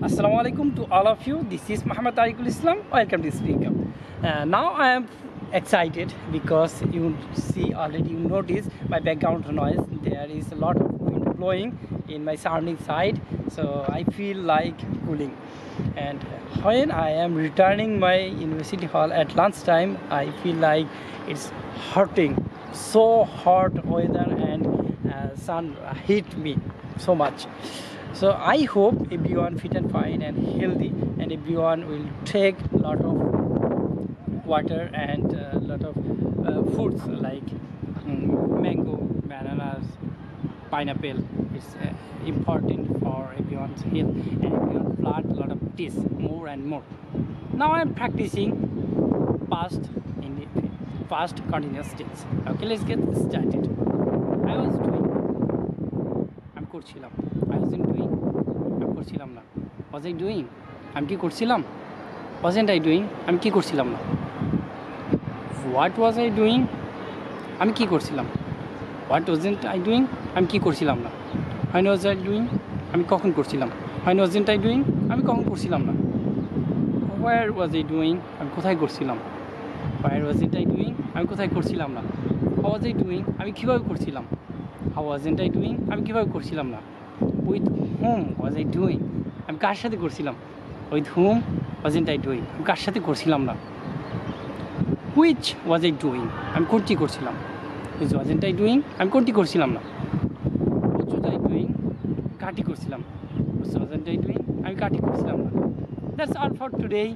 Assalamu alaikum to all of you. This is Muhammad Tariqul Islam. Welcome to Speak Up. Now I am excited because you see already, you notice my background noise. There is a lot of wind blowing in my surrounding side, so I feel like cooling. And when I am returning my university hall at lunchtime, I feel like it's hurting. So hot weather and sun hit me so much. So I hope everyone fit and fine and healthy, and everyone will take a lot of water and a lot of foods like mango, bananas, pineapple. It's important for everyone's health, and everyone plant a lot of this more and more. Now I'm practicing past in the past continuous tense. Okay, let's get started. I was doing, I'm করছিলাম. I wasn't doing, আমি করছিলাম না. Was I doing? আমি কি করছিলাম? Wasn't I doing? আমি কি করছিলাম না. What was I doing? আমি কি করছিলাম. What wasn't I doing? আমি কি করছিলাম না. When was I doing? আমি কখন করছিলাম. When wasn't I doing? আমি কখন করছিলাম না. Where was I doing? আমি কোথায় করছিলাম. Where wasn't I doing? আমি কোথায় করছিলাম না. How was I doing? আমি কিভাবে করছিলাম. How wasn't I doing? আমি কিভাবে করছিলাম না. With whom was I doing? আমি কার সাথে করছিলাম. With whom wasn't I doing? আমি কার সাথে করছিলাম না. Which was I doing? আমি কোনটি করছিলাম. Which wasn't I doing? আমি কোনটি করছিলাম না. What was I doing? কাটি করছিলাম. What wasn't I doing? আমি কাটি করছিলাম না. That's all for today.